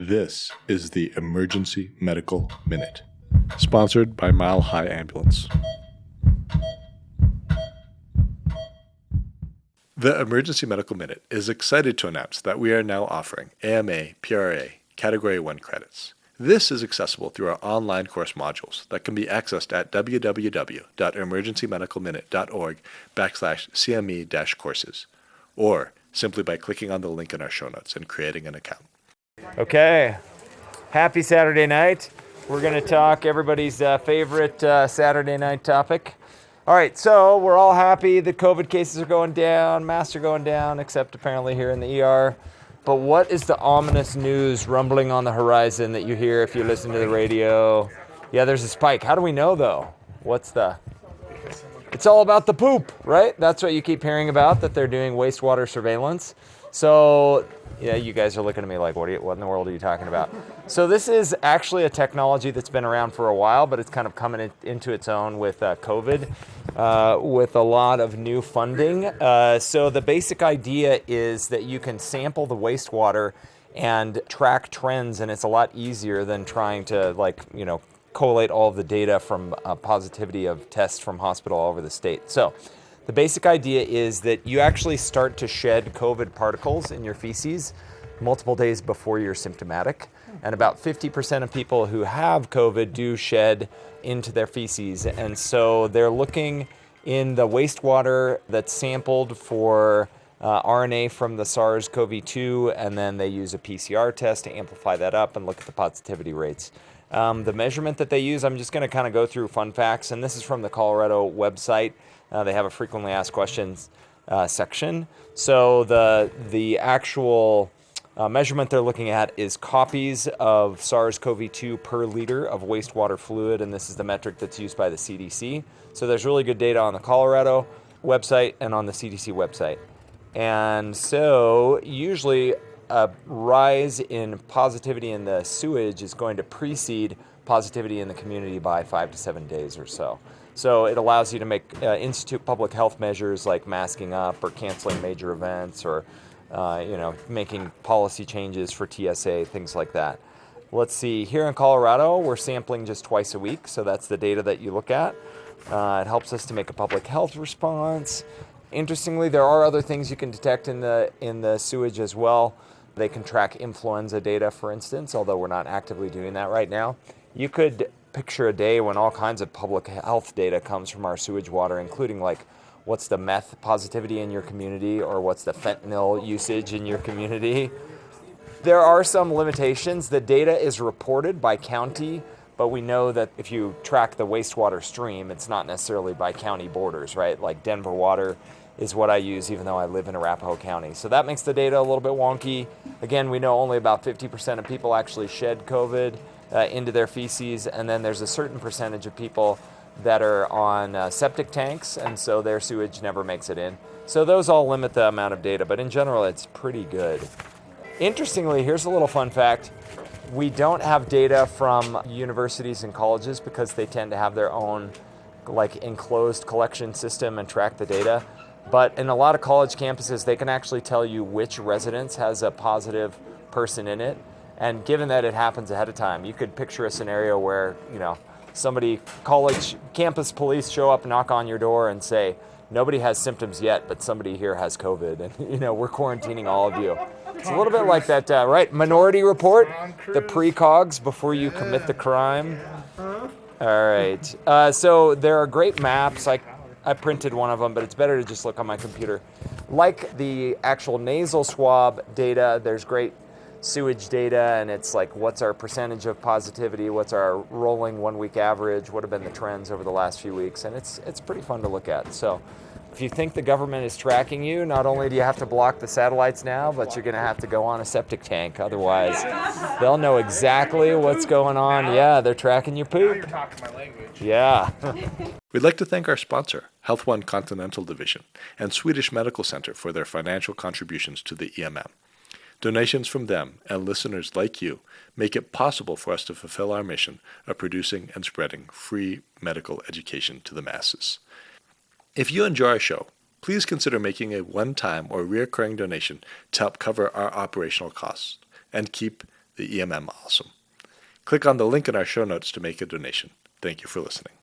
This is the Emergency Medical Minute, sponsored by Mile High Ambulance. The Emergency Medical Minute is excited to announce that we are now offering AMA PRA Category 1 credits. This is accessible through our online course modules that can be accessed at www.emergencymedicalminute.org/CME-courses, or simply by clicking on the link in our show notes and creating an account. Okay, happy Saturday night. We're going to talk everybody's favorite Saturday night topic. All right, so we're all happy that COVID cases are going down, masks are going down, except apparently here in the ER. But what is the ominous news rumbling on the horizon that you hear if you listen to the radio? Yeah, there's a spike. How do we know, though? It's all about the poop, right? That's what you keep hearing about, that they're doing wastewater surveillance. So, yeah, you guys are looking at me like, what in the world are you talking about? So this is actually a technology that's been around for a while, but it's kind of coming into its own with COVID, with a lot of new funding. So the basic idea is that you can sample the wastewater and track trends, and it's a lot easier than trying to, collate all of the data from positivity of tests from hospital all over the state. So the basic idea is that you actually start to shed COVID particles in your feces multiple days before you're symptomatic. And about 50% of people who have COVID do shed into their feces. And so they're looking in the wastewater that's sampled for RNA from the SARS-CoV-2, and then they use a PCR test to amplify that up and look at the positivity rates. The measurement that they use, I'm just going to kind of go through fun facts, and this is from the Colorado website. They have a frequently asked questions section. So the actual measurement they're looking at is copies of SARS-CoV-2 per liter of wastewater fluid, and this is the metric that's used by the CDC. So there's really good data on the Colorado website and on the CDC website. And so usually a rise in positivity in the sewage is going to precede positivity in the community by 5 to 7 days or so. So it allows you to institute public health measures like masking up or canceling major events or making policy changes for TSA, things like that. Let's see, here in Colorado, we're sampling just twice a week, so that's the data that you look at. It helps us to make a public health response. Interestingly, there are other things you can detect in the sewage as well. They can track influenza data, for instance, although we're not actively doing that right now. You could picture a day when all kinds of public health data comes from our sewage water, including what's the meth positivity in your community or what's the fentanyl usage in your community. There are some limitations. The data is reported by county, but we know that if you track the wastewater stream, it's not necessarily by county borders, right? Like Denver Water is what I use even though I live in Arapahoe County. So that makes the data a little bit wonky. Again, we know only about 50% of people actually shed COVID into their feces, and then there's a certain percentage of people that are on septic tanks, and so their sewage never makes it in. So those all limit the amount of data, but in general, it's pretty good. Interestingly, here's a little fun fact. We don't have data from universities and colleges because they tend to have their own enclosed collection system and track the data. But in a lot of college campuses, they can actually tell you which residence has a positive person in it. And given that it happens ahead of time, you could picture a scenario where, college campus police show up, knock on your door and say, nobody has symptoms yet, but somebody here has COVID. And, we're quarantining all of you. It's a little bit like that, right? Minority Report, the precogs before you commit the crime. All right. So there are great maps. I printed one of them, but it's better to just look on my computer. Like the actual nasal swab data, there's great sewage data, and it's what's our percentage of positivity, what's our rolling 1 week average, what have been the trends over the last few weeks, and it's pretty fun to look at. So if you think the government is tracking you, not only do you have to block the satellites now, but you're going to have to go on a septic tank. Otherwise, they'll know exactly what's going on. Yeah, they're tracking your poop. Now you're talking my language. Yeah. We'd like to thank our sponsor, Health One Continental Division, and Swedish Medical Center for their financial contributions to the EMM. Donations from them and listeners like you make it possible for us to fulfill our mission of producing and spreading free medical education to the masses. If you enjoy our show, please consider making a one-time or recurring donation to help cover our operational costs and keep the EMM awesome. Click on the link in our show notes to make a donation. Thank you for listening.